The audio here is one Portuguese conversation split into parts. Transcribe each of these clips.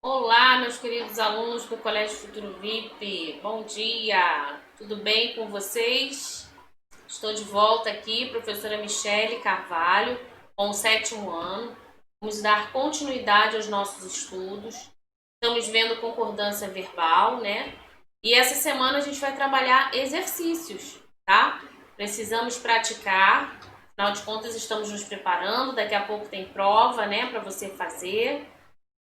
Olá, meus queridos alunos do Colégio Futuro VIP. Bom dia! Tudo bem com vocês? Estou de volta aqui, professora Michele Carvalho, com o sétimo ano. Vamos dar continuidade aos nossos estudos. Estamos vendo concordância verbal, né? E essa semana a gente vai trabalhar exercícios, tá? Precisamos praticar. Afinal de contas, estamos nos preparando. Daqui a pouco tem prova, né, para você fazer.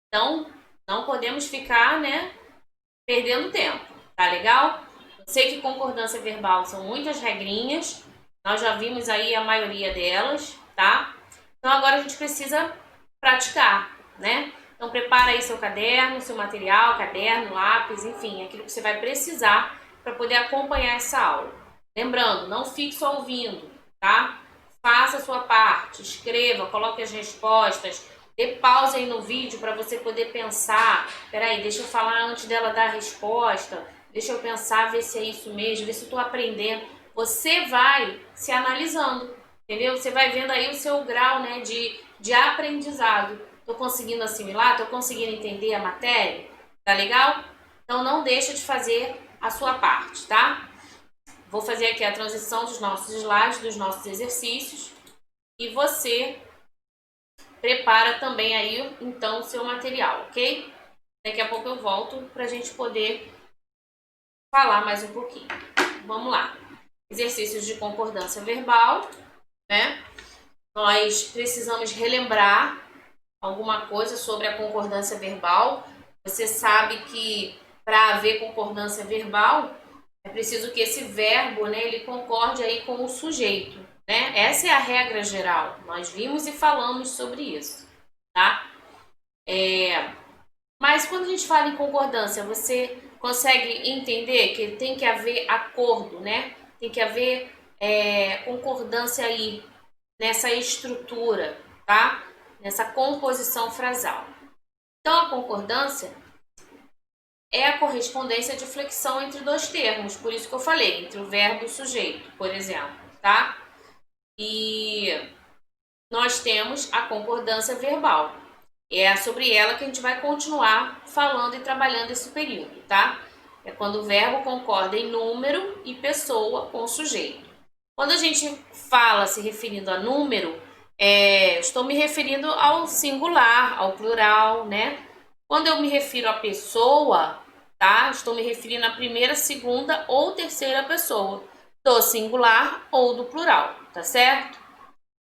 Então, não podemos ficar, né, perdendo tempo, tá legal? Eu sei que concordância verbal são muitas regrinhas, nós já vimos aí a maioria delas, tá? Então agora a gente precisa praticar, né? Então prepara aí seu caderno, seu material, caderno, lápis, enfim, aquilo que você vai precisar para poder acompanhar essa aula. Lembrando, não fique só ouvindo, tá? Faça a sua parte, escreva, coloque as respostas, dê pausa aí no vídeo para você poder pensar. Peraí, deixa eu falar antes dela dar a resposta. Deixa eu pensar, ver se é isso mesmo, ver se eu estou aprendendo. Você vai se analisando, entendeu? Você vai vendo aí o seu grau, né, de aprendizado. Estou conseguindo assimilar? Estou conseguindo entender a matéria? Tá legal? Então não deixa de fazer a sua parte, tá? Vou fazer aqui a transição dos nossos slides, dos nossos exercícios. E você prepara também aí, então, o seu material, ok? Daqui a pouco eu volto para a gente poder falar mais um pouquinho. Vamos lá. Exercícios de concordância verbal, né? Nós precisamos relembrar alguma coisa sobre a concordância verbal. Você sabe que para haver concordância verbal é preciso que esse verbo, né, ele concorde aí com o sujeito, né? Essa é a regra geral. Nós vimos e falamos sobre isso, tá? Mas quando a gente fala em concordância, você consegue entender que tem que haver acordo, né? Tem que haver concordância aí nessa estrutura, tá? Nessa composição frasal. Então, a concordância é a correspondência de flexão entre dois termos, por isso que eu falei, entre o verbo e o sujeito, por exemplo, tá? E nós temos a concordância verbal. É sobre ela que a gente vai continuar falando e trabalhando esse período, tá? É quando o verbo concorda em número e pessoa com o sujeito. Quando a gente fala se referindo a número, estou me referindo ao singular, ao plural, né? Quando eu me refiro a pessoa, tá? Estou me referindo à primeira, segunda ou terceira pessoa, do singular ou do plural, tá certo?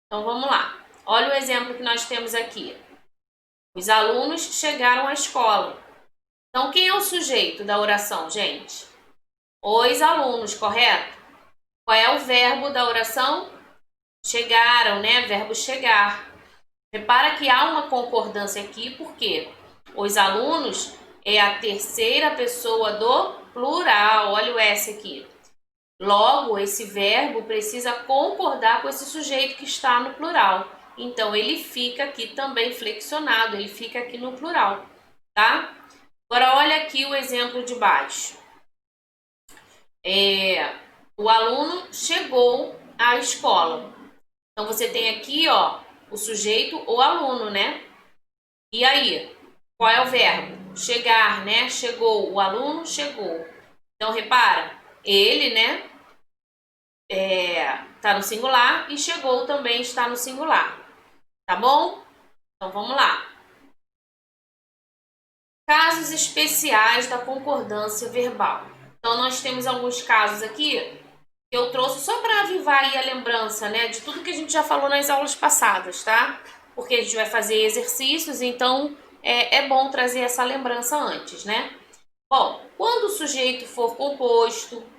Então vamos lá. Olha o exemplo que nós temos aqui. Os alunos chegaram à escola. Então, quem é o sujeito da oração, gente? Os alunos, correto? Qual é o verbo da oração? Chegaram, né? Verbo chegar. Repara que há uma concordância aqui, porque os alunos é a terceira pessoa do plural. Olha o S aqui. Logo, esse verbo precisa concordar com esse sujeito que está no plural. Então, ele fica aqui também flexionado, ele fica aqui no plural, tá? Agora, olha aqui o exemplo de baixo. O aluno chegou à escola. Então, você tem aqui, ó, o sujeito, o aluno, né? E aí, qual é o verbo? Chegar, né? Chegou, o aluno chegou. Então, repara, ele, né? Tá no singular e chegou também está no singular. Tá bom? Então, vamos lá. Casos especiais da concordância verbal. Então, nós temos alguns casos aqui que eu trouxe só para avivar aí a lembrança, né, de tudo que a gente já falou nas aulas passadas, tá? Porque a gente vai fazer exercícios, então é bom trazer essa lembrança antes, né? Bom, quando o sujeito for composto,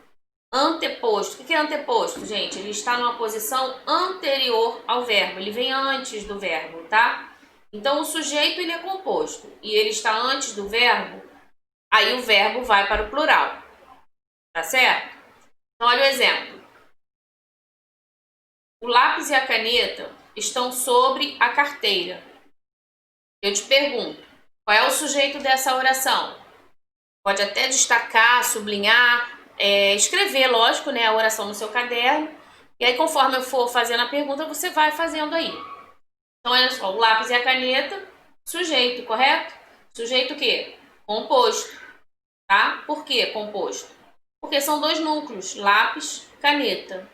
anteposto. O que é anteposto, gente? Ele está numa posição anterior ao verbo, ele vem antes do verbo, tá? Então, o sujeito ele é composto e ele está antes do verbo, aí o verbo vai para o plural, tá certo? Então, olha o exemplo. O lápis e a caneta estão sobre a carteira. Eu te pergunto, qual é o sujeito dessa oração? Pode até destacar, sublinhar, escrever, lógico, né, a oração no seu caderno. E aí, conforme eu for fazendo a pergunta, você vai fazendo aí. Então, olha só, o lápis e a caneta, sujeito, correto? Sujeito o quê? Composto, tá? Por que composto? Porque são dois núcleos, lápis, caneta,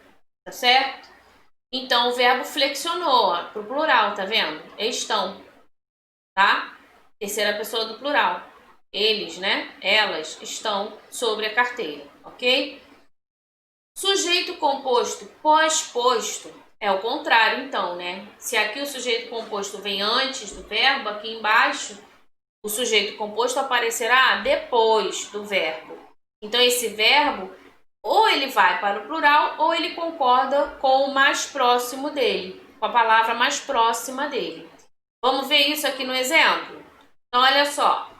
tá certo? Então, o verbo flexionou para o plural, tá vendo? Estão, tá? Terceira pessoa do plural. Eles, né? Elas estão sobre a carteira, ok? Sujeito composto pós-posto é o contrário, então, né? Se aqui o sujeito composto vem antes do verbo, aqui embaixo o sujeito composto aparecerá depois do verbo. Então, esse verbo, ou ele vai para o plural, ou ele concorda com o mais próximo dele, com a palavra mais próxima dele. Vamos ver isso aqui no exemplo? Então, olha só.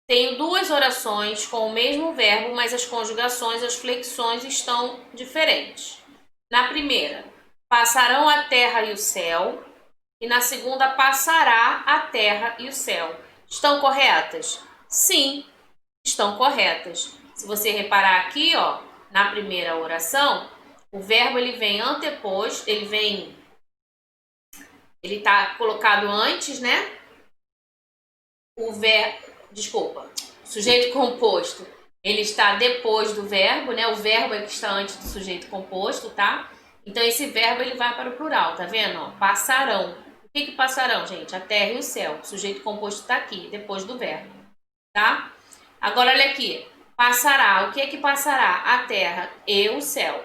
Tenho duas orações com o mesmo verbo, mas as conjugações, as flexões estão diferentes. Na primeira, passarão a terra e o céu. E na segunda, passará a terra e o céu. Estão corretas? Sim, estão corretas. Se você reparar aqui, ó, na primeira oração, o verbo ele vem anteposto, ele está colocado antes, né? O sujeito composto, ele está depois do verbo, né? O verbo é que está antes do sujeito composto, tá? Então, esse verbo ele vai para o plural, tá vendo? Ó, passarão. O que passarão, gente? A terra e o céu. O sujeito composto está aqui, depois do verbo, tá? Agora, olha aqui. Passará. O que passará? A terra e o céu,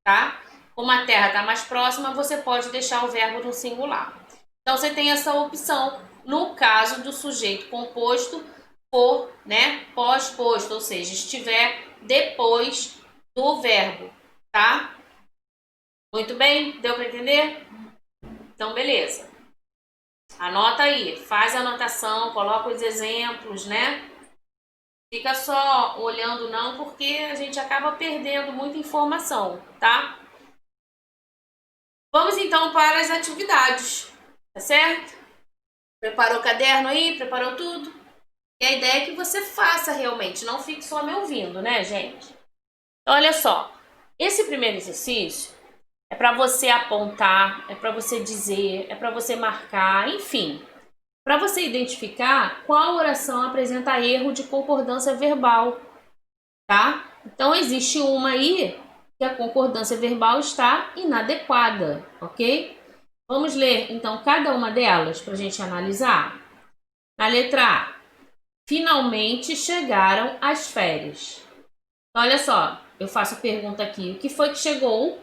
tá? Como a terra está mais próxima, você pode deixar o verbo no singular. Então, você tem essa opção no caso do sujeito composto for, né, pós-posto, ou seja, estiver depois do verbo, tá? Muito bem? Deu para entender? Então, beleza. Anota aí, faz a anotação, coloca os exemplos, né? Fica só olhando não, porque a gente acaba perdendo muita informação, tá? Vamos então para as atividades, tá certo? Preparou o caderno aí? Preparou tudo? E a ideia é que você faça realmente, não fique só me ouvindo, né, gente? Então, olha só, esse primeiro exercício é para você apontar, é para você dizer, é para você marcar, enfim, para você identificar qual oração apresenta erro de concordância verbal, tá? Então, existe uma aí que a concordância verbal está inadequada, ok? Vamos ler, então, cada uma delas para a gente analisar? Na letra A, finalmente chegaram as férias. Então, olha só, eu faço a pergunta aqui, o que foi que chegou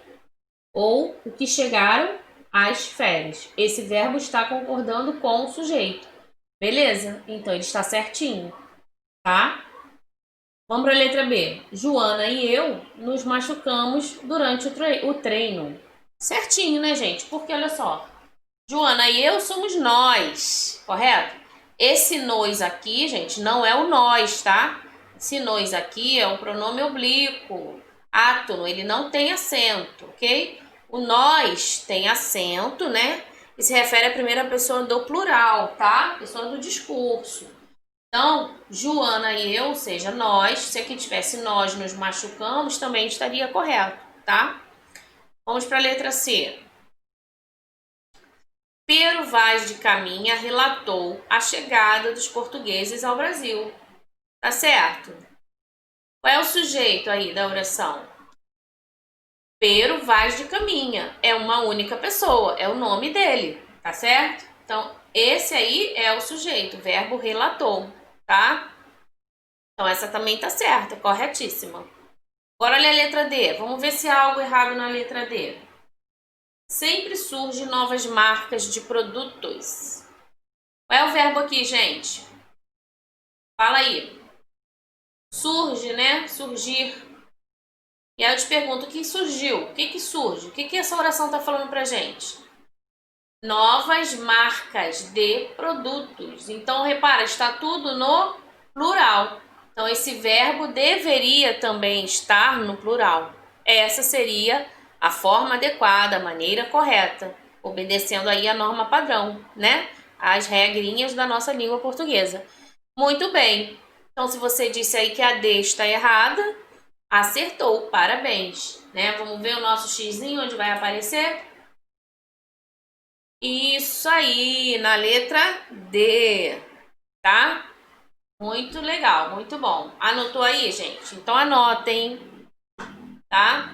ou o que chegaram às férias? Esse verbo está concordando com o sujeito. Beleza? Então, ele está certinho, tá? Vamos para a letra B. Joana e eu nos machucamos durante o treino. Certinho, né, gente? Porque, olha só, Joana e eu somos nós, correto? Esse nós aqui, gente, não é o nós, tá? Esse nós aqui é um pronome oblíquo, átono, ele não tem acento, ok? O nós tem acento, né? E se refere à primeira pessoa do plural, tá? Pessoa do discurso. Então, Joana e eu, ou seja, nós, se aqui tivesse nós nos machucamos, também estaria correto, tá? Vamos para a letra C. Pero Vaz de Caminha relatou a chegada dos portugueses ao Brasil. Tá certo? Qual é o sujeito aí da oração? Pero Vaz de Caminha. É uma única pessoa, é o nome dele, tá certo? Então, esse aí é o sujeito, o verbo relatou, tá? Então, essa também tá certa, corretíssima. Agora, olha a letra D. Vamos ver se há algo errado na letra D. Sempre surgem novas marcas de produtos. Qual é o verbo aqui, gente? Fala aí. Surge, né? Surgir. E aí eu te pergunto, o que surgiu? O que surge? O que essa oração está falando pra gente? Novas marcas de produtos. Então, repara, está tudo no plural. Então, esse verbo deveria também estar no plural. Essa seria a forma adequada, a maneira correta, obedecendo aí a norma padrão, né? As regrinhas da nossa língua portuguesa. Muito bem. Então, se você disse aí que a D está errada, acertou, parabéns, né? Vamos ver o nosso xizinho onde vai aparecer? Isso aí, na letra D. tá? Muito legal, muito bom. Anotou aí, gente? Então anotem, tá?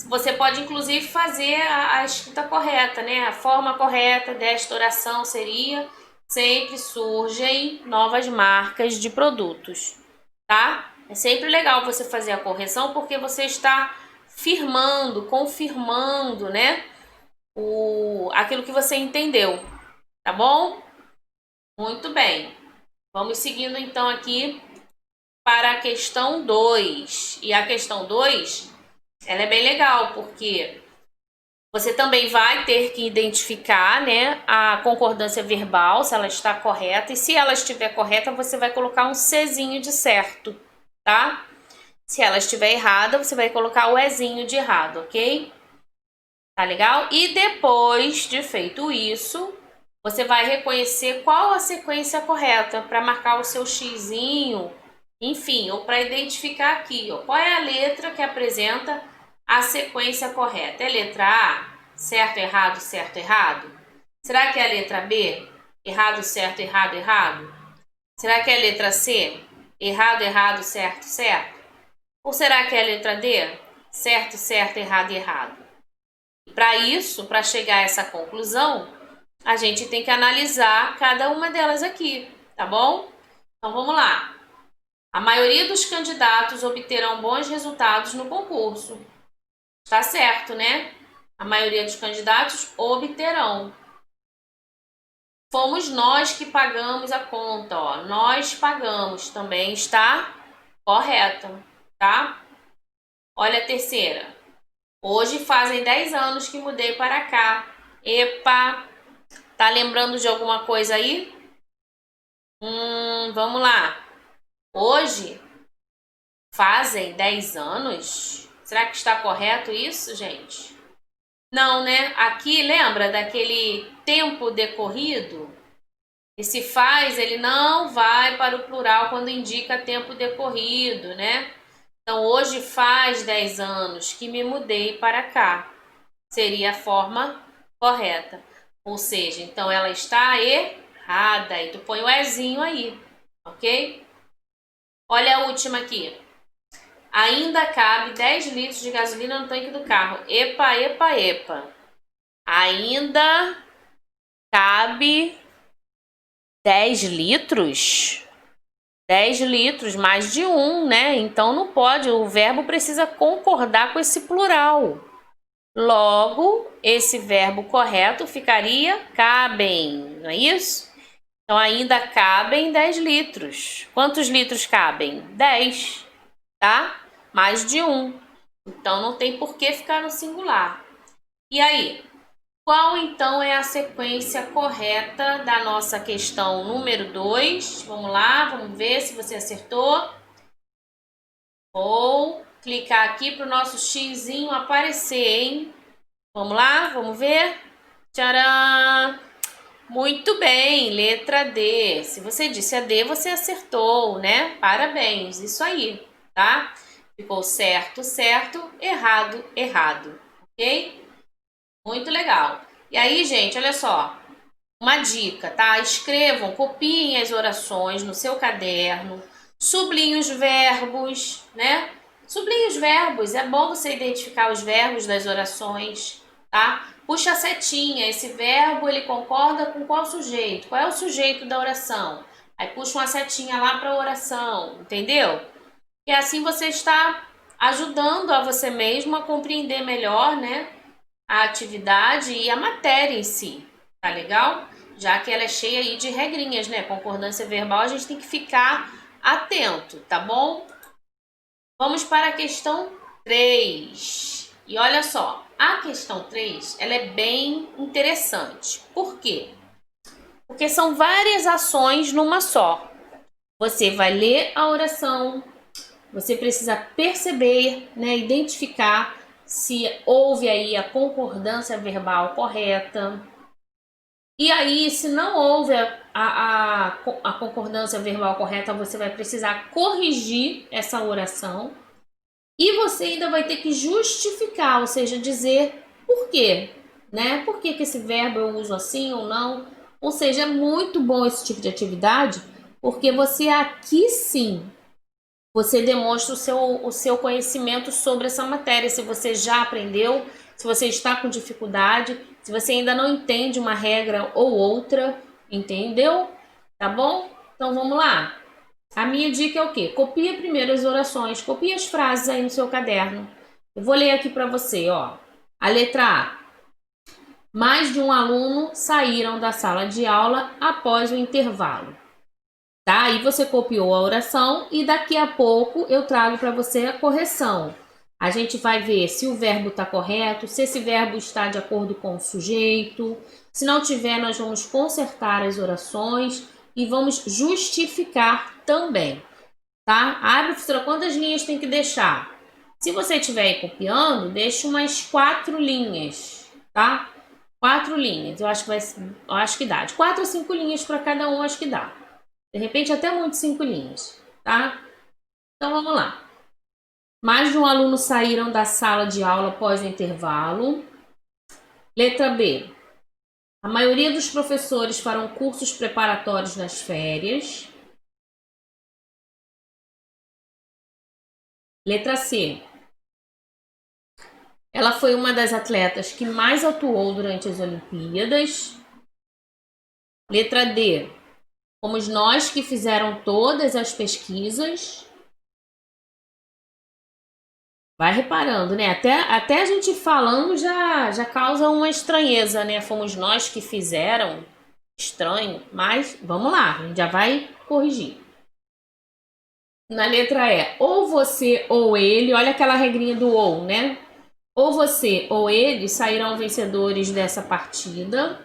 Você pode, inclusive, fazer a escrita correta, né? A forma correta desta oração seria: sempre surgem novas marcas de produtos, tá? É sempre legal você fazer a correção porque você está firmando, confirmando, né? Aquilo que você entendeu, tá bom? Muito bem. Vamos seguindo então aqui para a questão 2. E a questão 2, ela é bem legal porque você também vai ter que identificar, né, a concordância verbal, se ela está correta. E se ela estiver correta, você vai colocar um Czinho de certo, tá? Se ela estiver errada, você vai colocar o Ezinho de errado, ok? Tá legal? E depois de feito isso, você vai reconhecer qual a sequência correta para marcar o seu xizinho, enfim, ou para identificar aqui, ó, qual é a letra que apresenta a sequência correta. É letra A, certo, errado, certo, errado? Será que é a letra B, errado, certo, errado, errado? Será que é a letra C, errado, errado, certo, certo? Ou será que é a letra D, certo, certo, errado, errado? Para isso, para chegar a essa conclusão, a gente tem que analisar cada uma delas aqui, tá bom? Então vamos lá. A maioria dos candidatos obterão bons resultados no concurso. Tá certo, né? A maioria dos candidatos obterão. Fomos nós que pagamos a conta, ó. Nós pagamos, também está correto, tá? Olha a terceira. Hoje fazem 10 anos que mudei para cá. Epa! Tá lembrando de alguma coisa aí? Vamos lá. Hoje fazem 10 anos? Será que está correto isso, gente? Não, né? Aqui lembra daquele tempo decorrido? Esse faz, ele não vai para o plural quando indica tempo decorrido, né? Então, hoje faz 10 anos que me mudei para cá. Seria a forma correta. Ou seja, então ela está errada. E tu põe o ezinho aí, ok? Olha a última aqui. Ainda cabe 10 litros de gasolina no tanque do carro. Epa, epa, epa. Ainda cabe 10 litros? 10 litros, mais de um, né? Então não pode, o verbo precisa concordar com esse plural. Logo, esse verbo correto ficaria cabem, não é isso? Então, ainda cabem 10 litros. Quantos litros cabem? 10, tá? Mais de um. Então, não tem por que ficar no singular. E aí? Qual, então, é a sequência correta da nossa questão número 2? Vamos lá, vamos ver se você acertou. Vou clicar aqui para o nosso xizinho aparecer, hein? Vamos lá, vamos ver? Tcharam! Muito bem, letra D. Se você disse a D, você acertou, né? Parabéns, isso aí, tá? Ficou certo, certo, errado, errado, ok? Muito legal. E aí, gente, olha só, uma dica, tá? Escrevam, copiem as orações no seu caderno, sublinhem os verbos, né? Sublinhe os verbos, é bom você identificar os verbos das orações, tá? Puxa a setinha, esse verbo ele concorda com qual sujeito? Qual é o sujeito da oração? Aí puxa uma setinha lá para a oração, entendeu? E assim você está ajudando a você mesmo a compreender melhor, né, a atividade e a matéria em si, tá legal? Já que ela é cheia aí de regrinhas, né? Concordância verbal, a gente tem que ficar atento, tá bom? Vamos para a questão 3. E olha só, a questão 3, ela é bem interessante. Por quê? Porque são várias ações numa só. Você vai ler a oração, você precisa perceber, né, identificar se houve aí a concordância verbal correta. E aí, se não houve a concordância verbal correta, você vai precisar corrigir essa oração. E você ainda vai ter que justificar, ou seja, dizer por quê, né? Por que esse verbo eu uso assim ou não? Ou seja, é muito bom esse tipo de atividade, Porque você aqui sim, você demonstra o seu conhecimento sobre essa matéria. Se você já aprendeu, se você está com dificuldade, se você ainda não entende uma regra ou outra, entendeu? Tá bom? Então vamos lá. A minha dica é o quê? Copia primeiro as orações, copia as frases aí no seu caderno. Eu vou ler aqui para você, ó. A letra A. Mais de um aluno saíram da sala de aula após o intervalo. Tá? Aí você copiou a oração e daqui a pouco eu trago para você a correção. A gente vai ver se o verbo está correto, se esse verbo está de acordo com o sujeito. Se não tiver, nós vamos consertar as orações e vamos justificar também, tá? Ah, professora, quantas linhas tem que deixar? Se você estiver aí copiando, deixa umas 4 linhas, tá? 4 linhas, eu acho que dá. De 4 a 5 linhas para cada um, acho que dá. De repente, até muito 5 linhas, tá? Então, vamos lá. Mais de um aluno saíram da sala de aula após o intervalo. Letra B. A maioria dos professores farão cursos preparatórios nas férias. Letra C. Ela foi uma das atletas que mais atuou durante as Olimpíadas. Letra D. Fomos nós que fizeram todas as pesquisas. Vai reparando, né? Até a gente falando já causa uma estranheza, né? Fomos nós que fizeram. Estranho, mas vamos lá, a gente já vai corrigir. Na letra E, ou você ou ele, olha aquela regrinha do ou, né? Ou você ou ele sairão vencedores dessa partida.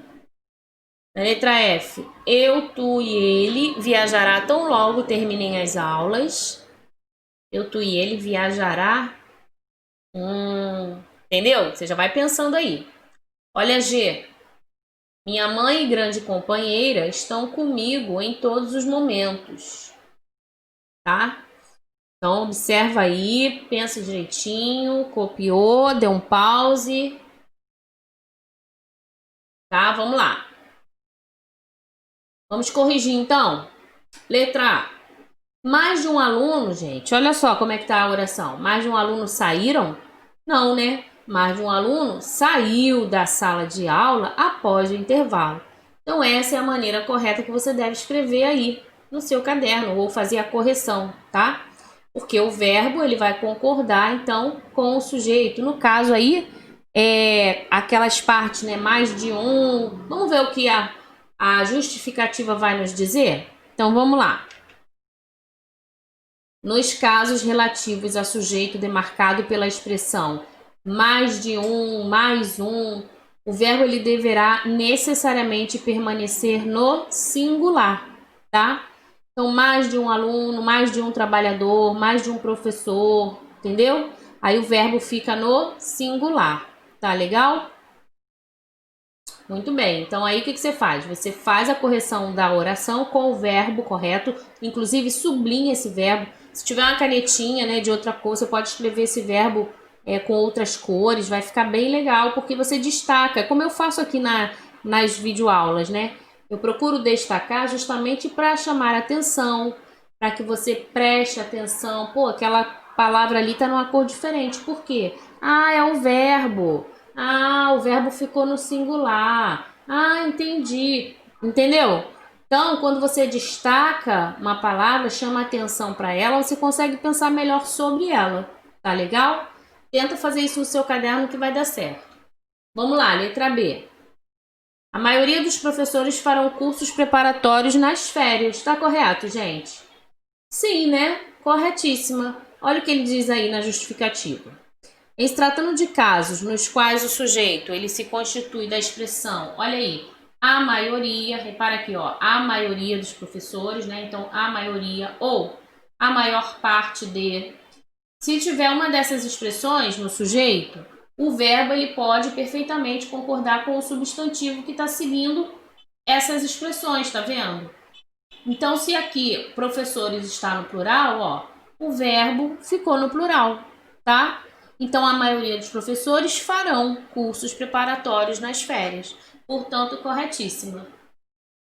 Na letra F, eu, tu e ele viajará tão logo terminem as aulas. Eu, tu e ele viajará. Entendeu? Você já vai pensando aí. Olha G. Minha mãe e grande companheira estão comigo em todos os momentos. Tá? Então, observa aí, pensa direitinho, copiou, deu um pause. Tá? Vamos lá. Vamos corrigir então. Letra A. Mais de um aluno, gente, olha só como é que tá a oração. Mais de um aluno saíram? Não, né? Mais de um aluno saiu da sala de aula após o intervalo. Então, essa é a maneira correta que você deve escrever aí no seu caderno ou fazer a correção, tá? Porque o verbo ele vai concordar, então, com o sujeito. No caso aí, aquelas partes, né? Mais de um. Vamos ver o que a justificativa vai nos dizer? Então, vamos lá. Nos casos relativos a sujeito demarcado pela expressão mais de um, mais um, o verbo ele deverá necessariamente permanecer no singular, tá? Então, mais de um aluno, mais de um trabalhador, mais de um professor, entendeu? Aí o verbo fica no singular, tá legal? Muito bem, então aí o que você faz? Você faz a correção da oração com o verbo correto, inclusive sublinha esse verbo. Se tiver uma canetinha, né, de outra cor, você pode escrever esse verbo com outras cores, vai ficar bem legal, porque você destaca, como eu faço aqui nas videoaulas, né? Eu procuro destacar justamente para chamar atenção, para que você preste atenção. Pô, aquela palavra ali tá numa cor diferente, por quê? Ah, é o verbo. Ah, o verbo ficou no singular. Ah, entendi. Entendeu? Então, quando você destaca uma palavra, chama atenção para ela, você consegue pensar melhor sobre ela. Tá legal? Tenta fazer isso no seu caderno que vai dar certo. Vamos lá, letra B. A maioria dos professores farão cursos preparatórios nas férias. Tá correto, gente? Sim, né? Corretíssima. Olha o que ele diz aí na justificativa. Em se tratando de casos nos quais o sujeito ele se constitui da expressão, olha aí, a maioria, repara aqui, ó, a maioria dos professores, né? Então, a maioria ou a maior parte de. Se tiver uma dessas expressões no sujeito, o verbo ele pode perfeitamente concordar com o substantivo que está seguindo essas expressões, tá vendo? Então, se aqui professores está no plural, ó, o verbo ficou no plural, tá? Então, a maioria dos professores farão cursos preparatórios nas férias. Portanto, corretíssima.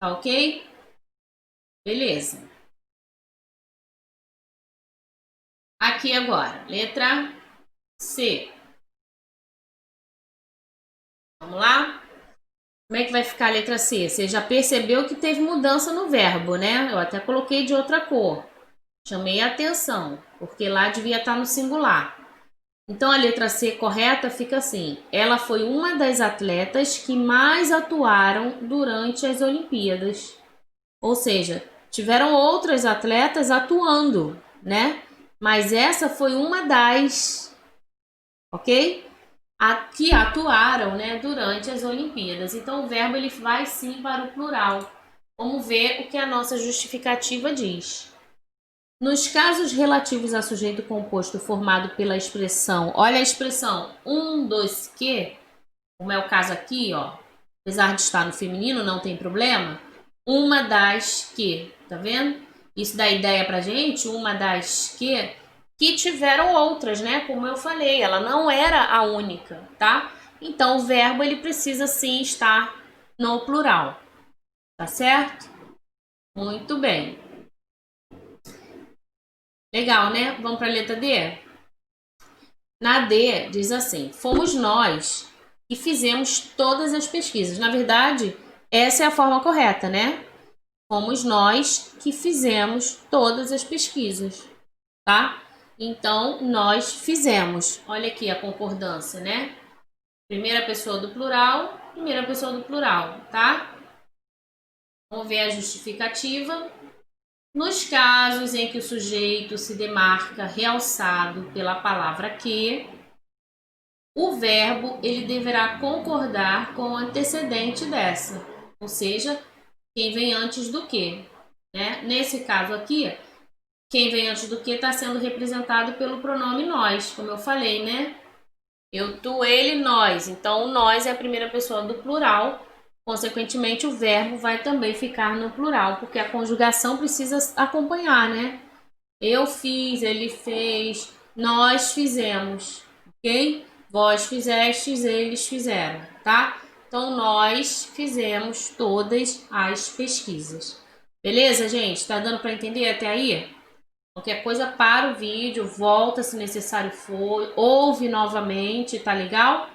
Tá ok? Beleza. Aqui agora, letra C. Vamos lá? Como é que vai ficar a letra C? Você já percebeu que teve mudança no verbo, né? Eu até coloquei de outra cor. Chamei a atenção, porque lá devia estar no singular. Então a letra C correta fica assim: ela foi uma das atletas que mais atuaram durante as Olimpíadas. Ou seja, tiveram outras atletas atuando, né? Mas essa foi uma das, ok? Que atuaram, né, durante as Olimpíadas. Então o verbo ele vai sim para o plural. Vamos ver o que a nossa justificativa diz. Nos casos relativos a sujeito composto formado pela expressão, olha a expressão um dos que, como é o caso aqui, ó, apesar de estar no feminino, não tem problema, uma das que, tá vendo? Isso dá ideia pra gente, uma das que tiveram outras, né? Como eu falei, ela não era a única, tá? Então o verbo ele precisa sim estar no plural, tá certo? Muito bem. Legal, né? Vamos para a letra D? Na D, diz assim: fomos nós que fizemos todas as pesquisas. Na verdade, essa é a forma correta, né? Fomos nós que fizemos todas as pesquisas, tá? Então, nós fizemos. Olha aqui a concordância, né? Primeira pessoa do plural, primeira pessoa do plural, tá? Vamos ver a justificativa. Nos casos em que o sujeito se demarca realçado pela palavra que, o verbo ele deverá concordar com o antecedente dessa, ou seja, quem vem antes do que, né? Nesse caso aqui, quem vem antes do que está sendo representado pelo pronome nós, como eu falei, né? Eu, tu, ele, nós. Então, o nós é a primeira pessoa do plural. Consequentemente, o verbo vai também ficar no plural, porque a conjugação precisa acompanhar, né? Eu fiz, ele fez, nós fizemos, ok? Vós fizestes, eles fizeram, tá? Então, nós fizemos todas as pesquisas. Beleza, gente? Tá dando para entender até aí? Qualquer coisa, para o vídeo, volta se necessário for, ouve novamente, tá legal?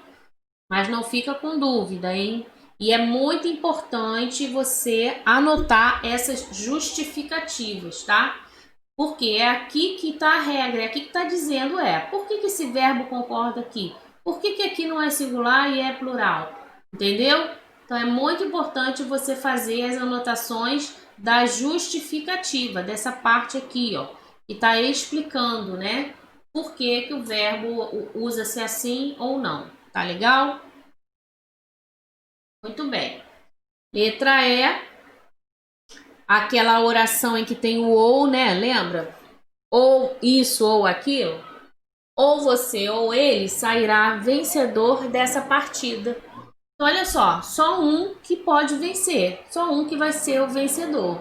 Mas não fica com dúvida, hein? E é muito importante você anotar essas justificativas, tá? Porque é aqui que está a regra, é aqui que está dizendo por que esse verbo concorda aqui? Por que aqui não é singular e é plural? Entendeu? Então é muito importante você fazer as anotações da justificativa, dessa parte aqui, ó, que está explicando, né? Por que o verbo usa-se assim ou não. Tá legal? Muito bem. Letra E, aquela oração em que tem o ou, né? Lembra? Ou isso ou aquilo. Ou você ou ele sairá vencedor dessa partida. Então, olha só um que pode vencer, só um que vai ser o vencedor.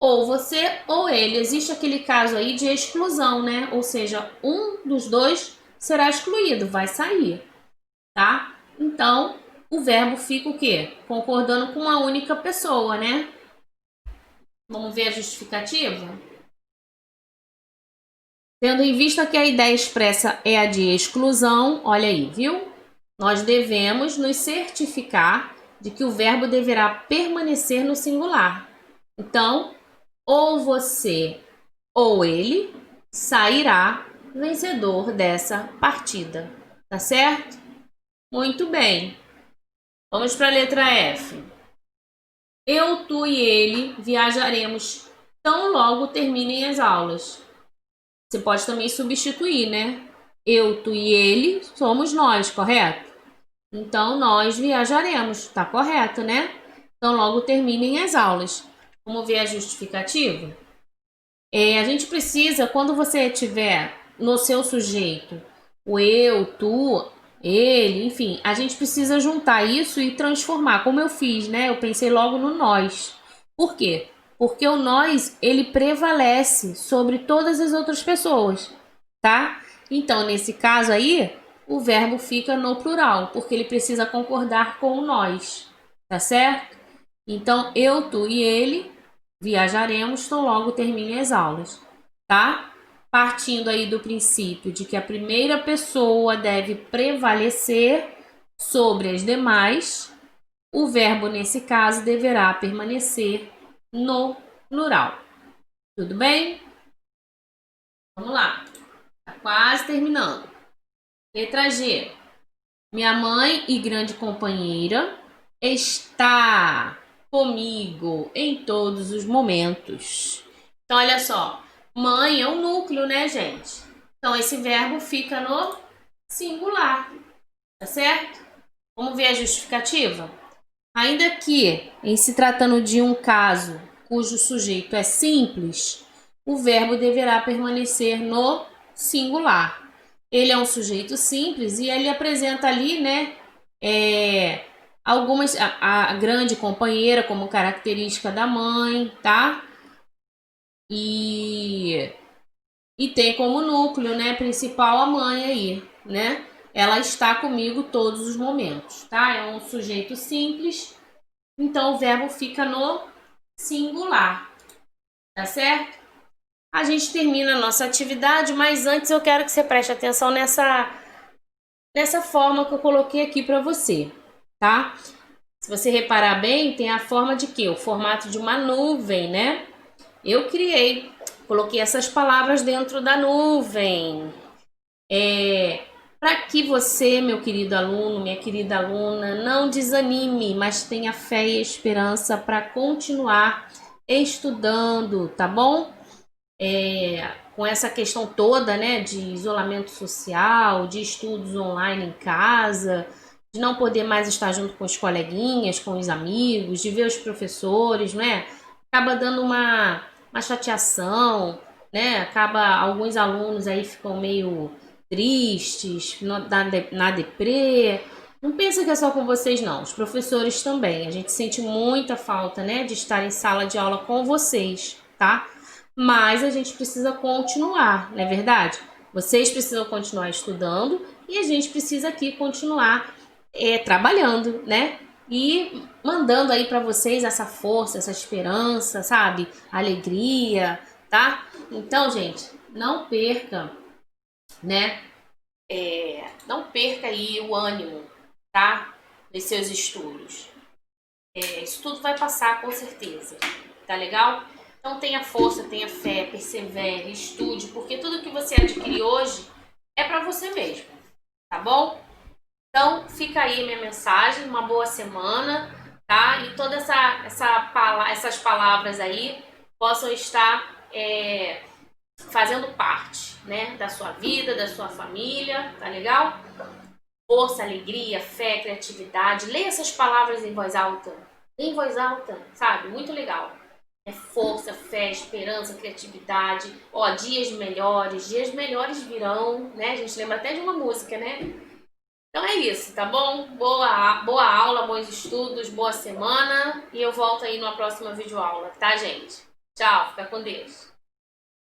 Ou você ou ele. Existe aquele caso aí de exclusão, né? Ou seja, um dos dois será excluído, vai sair, tá? Então, o verbo fica o quê? Concordando com uma única pessoa, né? Vamos ver a justificativa? Tendo em vista que a ideia expressa é a de exclusão, olha aí, viu? Nós devemos nos certificar de que o verbo deverá permanecer no singular. Então, ou você ou ele sairá vencedor dessa partida. Tá certo? Muito bem. Vamos para a letra F. Eu, tu e ele viajaremos tão logo terminem as aulas. Você pode também substituir, né? Eu, tu e ele somos nós, correto? Então, nós viajaremos, tá correto, né? Então, logo terminem as aulas. Vamos ver a justificativa? A gente precisa, quando você tiver no seu sujeito o eu, tu, ele, enfim, a gente precisa juntar isso e transformar, como eu fiz, né? Eu pensei logo no nós. Por quê? Porque o nós, ele prevalece sobre todas as outras pessoas, tá? Então, nesse caso aí, o verbo fica no plural, porque ele precisa concordar com o nós, tá certo? Então, eu, tu e ele viajaremos tão logo termine as aulas, tá? partindo aí do princípio de que a primeira pessoa deve prevalecer sobre as demais, o verbo nesse caso deverá permanecer no plural. Tudo bem? Vamos lá. Tá quase terminando. Letra G. Minha mãe e grande companheira está comigo em todos os momentos. Então, olha só. Mãe é um núcleo, né, gente? Então, esse verbo fica no singular. Tá certo? Vamos ver a justificativa? Ainda que, em se tratando de um caso cujo sujeito é simples, o verbo deverá permanecer no singular. Ele é um sujeito simples e ele apresenta ali, né, algumas a grande companheira como característica da mãe, tá? E tem como núcleo, né, principal a mãe aí, né? Ela está comigo todos os momentos, tá? É um sujeito simples, então o verbo fica no singular, tá certo? A gente termina a nossa atividade, mas antes eu quero que você preste atenção nessa forma que eu coloquei aqui para você, tá? Se você reparar bem, tem a forma de quê? O formato de uma nuvem, né? Eu coloquei essas palavras dentro da nuvem. Para que você, meu querido aluno, minha querida aluna, não desanime, mas tenha fé e esperança para continuar estudando, tá bom? Com essa questão toda, né, de isolamento social, de estudos online em casa, de não poder mais estar junto com os coleguinhas, com os amigos, de ver os professores, né? Acaba dando uma chateação, né? Alguns alunos aí ficam meio tristes, na deprê. Não pensa que é só com vocês, não. Os professores também. A gente sente muita falta, né, de estar em sala de aula com vocês, tá? Mas a gente precisa continuar, não é verdade? Vocês precisam continuar estudando e a gente precisa aqui continuar trabalhando, né? E mandando aí para vocês essa força, essa esperança, sabe? Alegria, tá? Então, gente, não perca, né? Não perca aí o ânimo, tá? Nos seus estudos. Isso tudo vai passar com certeza, tá legal? Então tenha força, tenha fé, persevere, estude, porque tudo que você adquirir hoje é para você mesmo, tá bom? Então fica aí minha mensagem, uma boa semana, tá? E todas essas palavras aí possam estar fazendo parte, né, da sua vida, da sua família, tá legal? Força, alegria, fé, criatividade. Leia essas palavras em voz alta. Em voz alta, sabe? Muito legal. Força, fé, esperança, criatividade. Ó, dias melhores virão, né? A gente lembra até de uma música, né? Então é isso, tá bom? Boa aula, bons estudos, boa semana. E eu volto aí numa próxima videoaula, tá, gente? Tchau, fica com Deus.